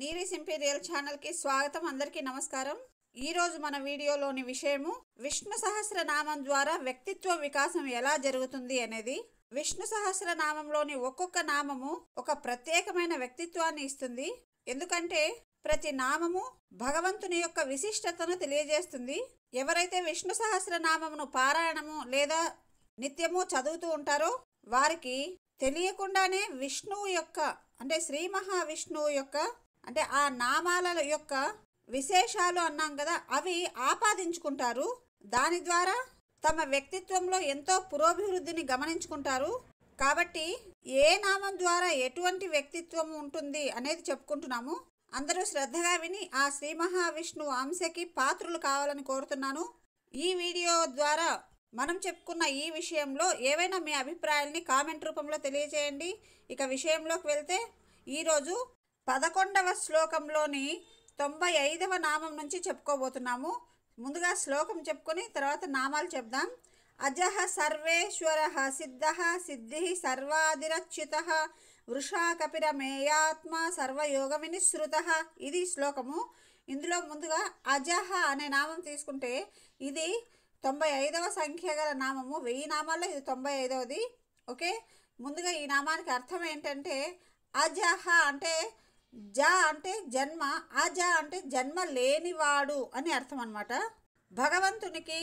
నీరీస్ imperial ఛానల్కి స్వాగతం. అందరికీ నమస్కారం. ఈరోజు మన వీడియోలోని విషయము విష్ణు సహస్రనామం ద్వారా వ్యక్తిత్వ వికాసం ఎలా జరుగుతుంది అనేది. విష్ణు సహస్రనామంలోని ఒక్కొక్క నామము ఒక ప్రత్యేకమైన వ్యక్తిత్వాన్ని ఇస్తుంది. ఎందుకంటే ప్రతి నామము భగవంతుని యొక్క విశిష్టతను తెలియజేస్తుంది. ఎవరైతే విష్ణు సహస్రనామమును పారాయణము లేదా నిత్యము చదువుతూ ఉంటారో వారికి తెలియకుండానే విష్ణువు యొక్క అంటే శ్రీ మహావిష్ణువు యొక్క అంటే ఆ నామాల యొక్క విశేషాలు అన్నాం కదా, అవి ఆపాదించుకుంటారు. దాని ద్వారా తమ వ్యక్తిత్వంలో ఎంతో పురోభివృద్ధిని గమనించుకుంటారు. కాబట్టి ఏ నామం ద్వారా ఎటువంటి వ్యక్తిత్వం ఉంటుంది అనేది చెప్పుకుంటున్నాము. అందరూ శ్రద్ధగా విని ఆ శ్రీ మహావిష్ణువు అంశకి పాత్రులు కావాలని కోరుతున్నాను. ఈ వీడియో ద్వారా మనం చెప్పుకున్న ఈ విషయంలో ఏవైనా మీ అభిప్రాయాల్ని కామెంట్ రూపంలో తెలియజేయండి. ఇక విషయంలోకి వెళ్తే ఈరోజు 11వ శ్లోకంలోని 95వ నామం నుంచి చెప్పుకోబోతున్నాము. ముందుగా శ్లోకం చెప్పుకొని తర్వాత నామాలు చెప్దాం. అజః సర్వేశ్వరః సిద్ధః సిద్ధిః సర్వాదిరచ్యుతః వృషా కపిరమేయాత్మ సర్వయోగ వినిశ్రుతః. ఇది శ్లోకము. ఇందులో ముందుగా అజః అనే నామం తీసుకుంటే ఇది 95వ సంఖ్య గల నామము. 1000 నామాల్లో ఇది 95వది. ఓకే, ముందుగా ఈ నామానికి అర్థం ఏంటంటే అజః అంటే జ అంటే జన్మ, అజ అంటే జన్మ లేనివాడు అని అర్థం అన్నమాట. భగవంతునికి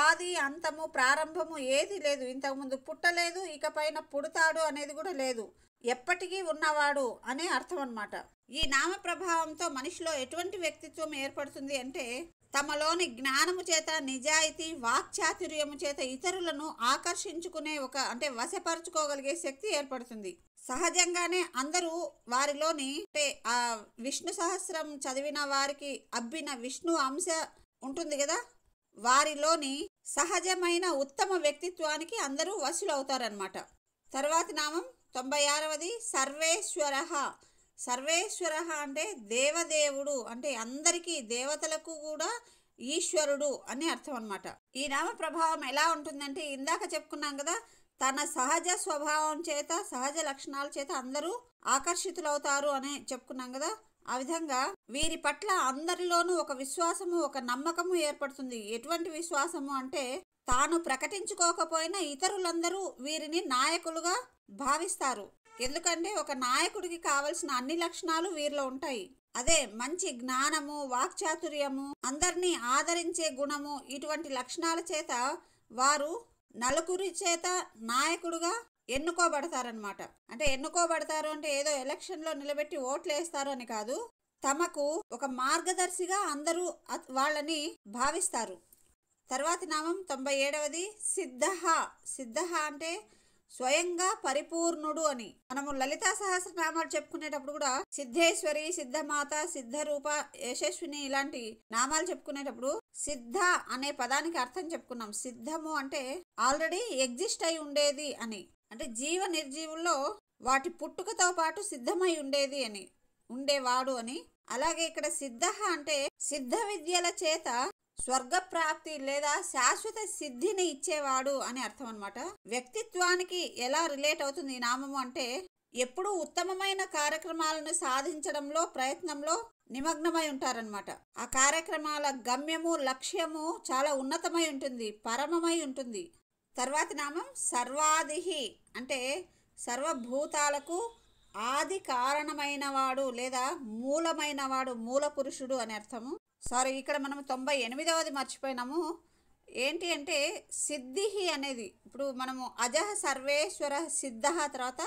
ఆది అంతము ప్రారంభము ఏది లేదు. ఇంతకుముందు పుట్టలేదు, ఇకపైన పుడతాడు అనేది కూడా లేదు. ఎప్పటికీ ఉన్నవాడు అనే అర్థం అన్నమాట. ఈ నామ ప్రభావంతో మనిషిలో ఎటువంటి వ్యక్తిత్వం ఏర్పడుతుంది అంటే తమలోని జ్ఞానము చేత నిజాయితీ వాక్చాతుర్యము చేత ఇతరులను ఆకర్షించుకునే అంటే వశపరుచుకోగలిగే శక్తి ఏర్పడుతుంది. సహజంగానే అందరూ వారిలోని అంటే ఆ విష్ణు సహస్రం చదివిన వారికి అబ్బిన విష్ణు అంశ ఉంటుంది కదా, వారిలోని సహజమైన ఉత్తమ వ్యక్తిత్వానికి అందరూ వశులవుతారనమాట. తర్వాతి నామం 96వది సర్వేశ్వర. సర్వేశ్వర అంటే దేవదేవుడు, అంటే అందరికీ దేవతలకు కూడా ఈశ్వరుడు అని అర్థం అన్నమాట. ఈ నామ ప్రభావం ఎలా ఉంటుందంటే ఇందాక చెప్పుకున్నాం కదా, తన సహజ స్వభావం చేత సహజ లక్షణాల చేత అందరూ ఆకర్షితులవుతారు అని చెప్పుకున్నాం కదా. ఆ విధంగా వీరి పట్ల అందరిలోనూ ఒక విశ్వాసము ఒక నమ్మకము ఏర్పడుతుంది. ఎటువంటి విశ్వాసము అంటే తాను ప్రకటించుకోకపోయినా ఇతరులందరూ వీరిని నాయకులుగా భావిస్తారు. ఎందుకంటే ఒక నాయకుడికి కావలసిన అన్ని లక్షణాలు వీరిలో ఉంటాయి. అదే మంచి జ్ఞానము వాక్చాతుర్యము అందరినీ ఆదరించే గుణము ఇటువంటి లక్షణాల చేత వారు నలుగురి చేత నాయకుడుగా ఎన్నుకోబడతారనమాట. అంటే ఎన్నుకోబడతారు అంటే ఏదో ఎలక్షన్లో నిలబెట్టి ఓట్లు వేస్తారు అని కాదు, తమకు ఒక మార్గదర్శిగా అందరూ వాళ్ళని భావిస్తారు. తర్వాతి నామం 97వది సిద్ధః. సిద్ధః అంటే స్వయంగా పరిపూర్ణుడు అని. మనము లలితా సహస్రనామాలు చెప్పుకునేటప్పుడు కూడా సిద్ధేశ్వరి, సిద్ధమాత, సిద్ధరూప, యశస్విని ఇలాంటి నామాలు చెప్పుకునేటప్పుడు సిద్ధ అనే పదానికి అర్థం చెప్పుకున్నాం. సిద్ధము అంటే ఆల్రెడీ ఎగ్జిస్ట్ అయి ఉండేది అని, అంటే జీవ నిర్జీవుల్లో వాటి పుట్టుకతో పాటు సిద్ధమై ఉండేది అని, ఉండేవాడు అని. అలాగే ఇక్కడ సిద్ధ అంటే సిద్ధ విద్యల చేత స్వర్గప్రాప్తి లేదా శాశ్వత సిద్ధిని ఇచ్చేవాడు అని అర్థం అన్నమాట. వ్యక్తిత్వానికి ఎలా రిలేట్ అవుతుంది ఈ నామము అంటే ఎప్పుడూ ఉత్తమమైన కార్యక్రమాలను సాధించడంలో ప్రయత్నంలో నిమగ్నమై ఉంటారనమాట. ఆ కార్యక్రమాల గమ్యము లక్ష్యము చాలా ఉన్నతమై ఉంటుంది, పరమమై ఉంటుంది. తర్వాతి నామం సర్వాదిహి అంటే సర్వభూతాలకు ఆది కారణమైన వాడు లేదా మూలమైన వాడు, మూల పురుషుడు అని అర్థము. సారీ, ఇక్కడ మనం 98వది మర్చిపోయినాము. ఏంటి అంటే సిద్ధి అనేది ఇప్పుడు మనము అజః సర్వేశ్వర సిద్ధ తర్వాత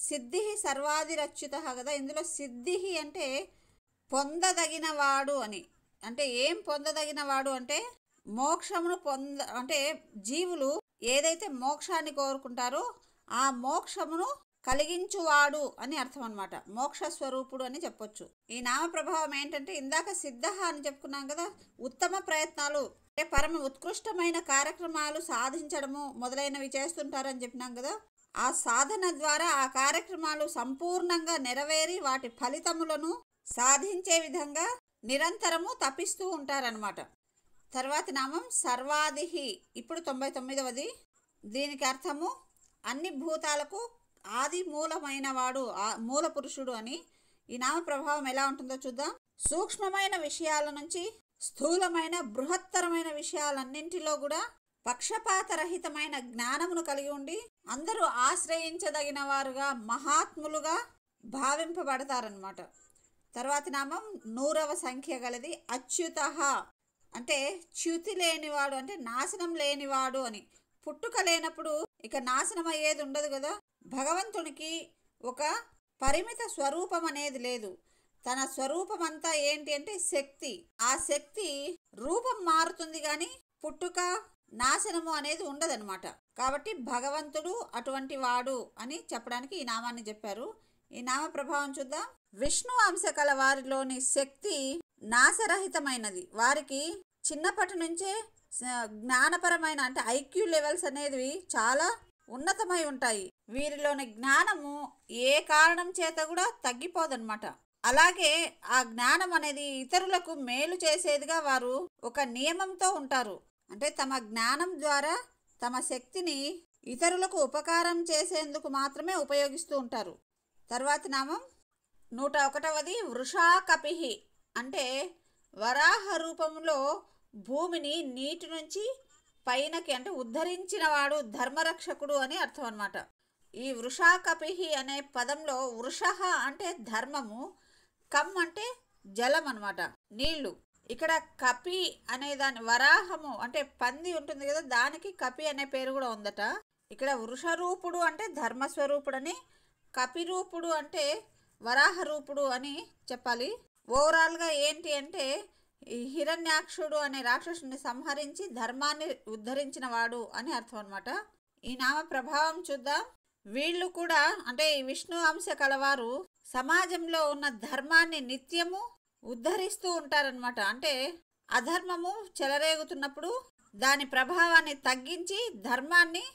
సిద్ధి సర్వాదిరచ్యుత కదా. ఇందులో సిద్ధి అంటే పొందదగినవాడు అని. అంటే ఏం పొందదగినవాడు అంటే మోక్షమును అంటే జీవులు ఏదైతే మోక్షాన్ని కోరుకుంటారో ఆ మోక్షమును కలిగించువాడు అని అర్థం అన్నమాట. మోక్ష స్వరూపుడు అని చెప్పొచ్చు. ఈ నామ ప్రభావం ఏంటంటే ఇందాక సిద్ధ అని చెప్పుకున్నాం కదా, ఉత్తమ ప్రయత్నాలు అంటే పరమ ఉత్కృష్టమైన కార్యక్రమాలు సాధించడము మొదలైనవి చేస్తుంటారని చెప్పినాం కదా. ఆ సాధన ద్వారా ఆ కార్యక్రమాలు సంపూర్ణంగా నెరవేరి వాటి ఫలితములను సాధించే విధంగా నిరంతరము తపిస్తూ ఉంటారనమాట. తర్వాతి నామం సర్వాదిహి. ఇప్పుడు 99వది. దీనికి అర్థము అన్ని భూతాలకు ఆది మూలమైన వాడు, మూల పురుషుడు అని. ఈ నామ ప్రభావం ఎలా ఉంటుందో చూద్దాం. సూక్ష్మమైన విషయాల నుంచి స్థూలమైన బృహత్తరమైన విషయాలన్నింటిలో కూడా పక్షపాతరహితమైన జ్ఞానమును కలిగి ఉండి అందరూ ఆశ్రయించదగిన వారుగా మహాత్ములుగా భావింపబడతారనమాట. తర్వాతి నామం 100వ సంఖ్య గలది అచ్యుత, అంటే చ్యుతి లేనివాడు, అంటే నాశనం లేనివాడు అని. పుట్టుక లేనప్పుడు ఇక నాశనం అయ్యేది ఉండదు కదా. భగవంతునికి ఒక పరిమిత స్వరూపం అనేది లేదు. తన స్వరూపం అంతా ఏంటి అంటే శక్తి. ఆ శక్తి రూపం మారుతుంది కానీ పుట్టుక నాశనము అనేది ఉండదన్నమాట. కాబట్టి భగవంతుడు అటువంటి వాడు అని చెప్పడానికి ఈ నామాన్ని చెప్పారు. ఈ నామ ప్రభావం చూద్దాం. విష్ణు అంశ కల వారిలోని శక్తి నాశరహితమైనది. వారికి చిన్నప్పటి నుంచే జ్ఞానపరమైన అంటే ఐక్యూ లెవెల్స్ అనేవి చాలా ఉన్నతమై ఉంటాయి. వీరిలోని జ్ఞానము ఏ కారణం చేత కూడా తగ్గిపోదన్నమాట. అలాగే ఆ జ్ఞానం అనేది ఇతరులకు మేలు చేసేదిగా వారు ఒక నియమంతో ఉంటారు. అంటే తమ జ్ఞానం ద్వారా తమ శక్తిని ఇతరులకు ఉపకారం చేసేందుకు మాత్రమే ఉపయోగిస్తూ ఉంటారు. తర్వాతి నామం 101వది వృషాకపిహి, అంటే వరాహ రూపంలో భూమిని నీటి నుంచి పైనకి అంటే ఉద్ధరించిన వాడు, ధర్మరక్షకుడు అని అర్థం అన్నమాట. ఈ వృషాకపిహి అనే పదంలో వృషః అంటే ధర్మము, కమ్ అంటే జలం అన్నమాట, నీళ్లు. ఇక్కడ కపి అనే దాని వరాహము అంటే పంది ఉంటుంది కదా, దానికి కపి అనే పేరు కూడా ఉందట. ఇక్కడ వృషరూపుడు అంటే ధర్మస్వరూపుడని, కపిరూపుడు అంటే వరాహ రూపుడు అని చెప్పాలి. ఓవరాల్గా ఏంటి అంటే ఈ హిరణ్యాక్షుడు అనే రాక్షసుని సంహరించి ధర్మాన్ని ఉద్ధరించిన వాడు అని అర్థం అన్నమాట. ఈ నామ ప్రభావం చూద్దాం. వీళ్ళు కూడా అంటే ఈ విష్ణు అంశ కలవారు సమాజంలో ఉన్న ధర్మాన్ని నిత్యము ఉద్ధరిస్తూ ఉంటారనమాట. అంటే అధర్మము చెలరేగుతున్నప్పుడు దాని ప్రభావాన్ని తగ్గించి ధర్మాన్ని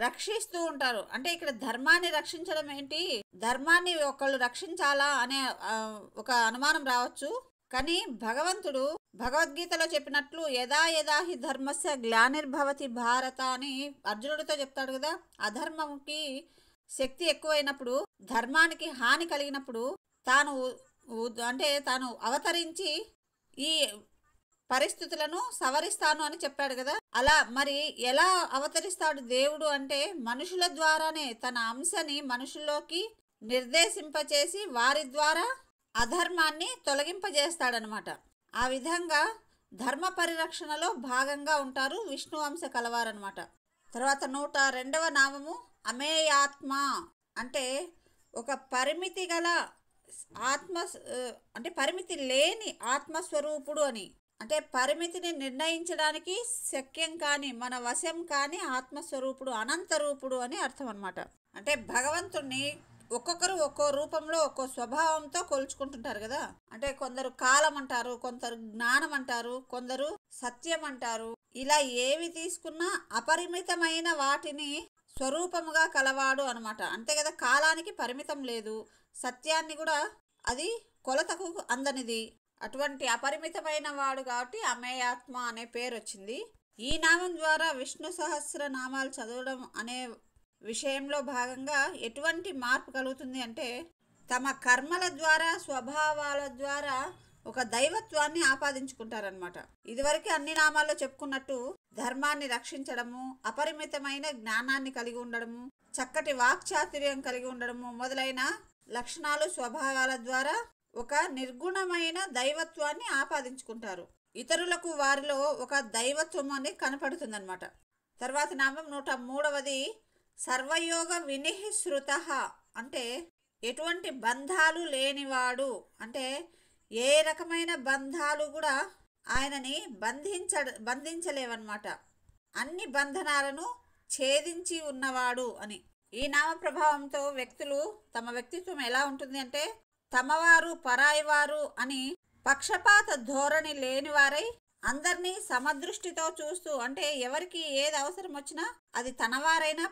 రక్షిస్తూ ఉంటారు. అంటే ఇక్కడ ధర్మాన్ని రక్షించడం ఏంటి, ధర్మాన్ని ఒకళ్ళు రక్షించాలా అనే ఒక అనుమానం రావచ్చు. కానీ భగవంతుడు భగవద్గీతలో చెప్పినట్లు యదా యదా హి ధర్మస్య గ్లానిర్భవతి భారత అని అర్జునుడితో చెప్తాడు కదా. అధర్మంకి శక్తి ఎక్కువైనప్పుడు, ధర్మానికి హాని కలిగినప్పుడు తాను అవతరించి ఈ పరిస్థితులను సవరిస్తాను అని చెప్పాడు కదా. అలా మరి ఎలా అవతరిస్తాడు దేవుడు అంటే మనుషుల ద్వారానే తన అంశని మనుషుల్లోకి నిర్దేశింపచేసి వారి ద్వారా అధర్మాన్ని తొలగింపజేస్తాడనమాట. ఆ విధంగా ధర్మ పరిరక్షణలో భాగంగా ఉంటారు విష్ణు అంశ కలవారనమాట. తర్వాత 102వ నామము అమేయాత్మ, అంటే ఒక పరిమితి గల ఆత్మ, అంటే పరిమితి లేని ఆత్మస్వరూపుడు అని. అంటే పరిమితిని నిర్ణయించడానికి శక్యం కాని, మన వశం కాని ఆత్మస్వరూపుడు, అనంతరూపుడు అని అర్థం అన్నమాట. అంటే భగవంతుణ్ణి ఒక్కొక్కరు ఒక్కో రూపంలో ఒక్కో స్వభావంతో కొలుచుకుంటుంటారు కదా. అంటే కొందరు కాలం అంటారు, కొందరు జ్ఞానం అంటారు, కొందరు సత్యం అంటారు. ఇలా ఏవి తీసుకున్నా అపరిమితమైన వాటిని స్వరూపముగా కలవాడు అనమాట. అంతే కదా, కాలానికి పరిమితం లేదు, సత్యాన్ని కూడా అది కొలతకు అందనిది. అటువంటి అపరిమితమైన వాడు కాబట్టి అమేయాత్మ అనే పేరు వచ్చింది. ఈ నామం ద్వారా విష్ణు సహస్ర నామాలు చదవడం అనే విషయంలో భాగంగా ఎటువంటి మార్పు కలుగుతుంది అంటే తమ కర్మల ద్వారా స్వభావాల ద్వారా ఒక దైవత్వాన్ని ఆపాదించుకుంటారనమాట. ఇదివరకు అన్ని నామాల్లో చెప్పుకున్నట్టు ధర్మాన్ని రక్షించడము, అపరిమితమైన జ్ఞానాన్ని కలిగి ఉండడము, చక్కటి వాక్చాతుర్యం కలిగి ఉండడము మొదలైన లక్షణాలు స్వభావాల ద్వారా ఒక నిర్గుణమైన దైవత్వాన్ని ఆపాదించుకుంటారు. ఇతరులకు వారిలో ఒక దైవత్వం అనేది కనపడుతుందన్నమాట. తర్వాత నామం 103వది సర్వయోగ వినిశ్రుత, అంటే ఎటువంటి బంధాలు లేనివాడు. అంటే ఏ రకమైన బంధాలు కూడా ఆయనని బంధించలేవన్నమాట. అన్ని బంధనాలను ఛేదించి ఉన్నవాడు అని. ఈ నామ ప్రభావంతో వ్యక్తులు తమ వ్యక్తిత్వం ఎలా ఉంటుంది అంటే తమవారు పరాయివారు అని పక్షపాత ధోరణి లేనివారై అందరినీ సమదృష్టితో చూస్తూ, అంటే ఎవరికి ఏది అవసరం వచ్చినా అది తనవారైనా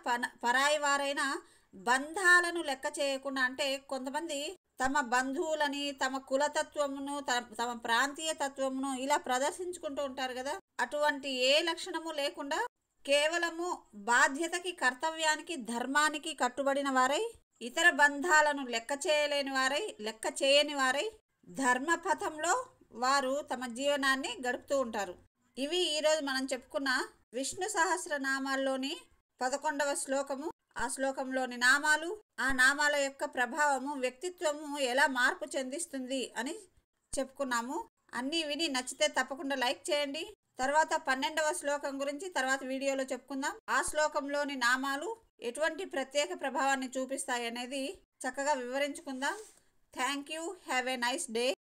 పరాయి వారైనా బంధాలను లెక్క చేయకుండా, అంటే కొంతమంది తమ బంధువులని, తమ కులతత్వమును, తమ ప్రాంతీయ తత్వమును ఇలా ప్రదర్శించుకుంటూ ఉంటారు కదా. అటువంటి ఏ లక్షణము లేకుండా కేవలము బాధ్యతకి, కర్తవ్యానికి, ధర్మానికి కట్టుబడిన వారై ఇతర బంధాలను లెక్క చేయని వారై ధర్మపథంలో వారు తమ జీవనాన్ని గడుపుతూ ఉంటారు. ఇవి ఈరోజు మనం చెప్పుకున్న విష్ణు సహస్రనామాల్లోని 11వ శ్లోకము. ఆ శ్లోకంలోని నామాలు, ఆ నామాల యొక్క ప్రభావము వ్యక్తిత్వము ఎలా మార్పు చెందిస్తుంది అని చెప్పుకున్నాము. అన్నీ విని నచ్చితే తప్పకుండా లైక్ చేయండి. తర్వాత 12వ శ్లోకం గురించి తర్వాత వీడియోలో చెప్పుకుందాం. ఆ శ్లోకంలోని నామాలు ఎటువంటి ప్రత్యేక ప్రభావాన్ని చూపిస్తాయి అనేది చక్కగా వివరించుకుందాం. Thank you. Have a nice day.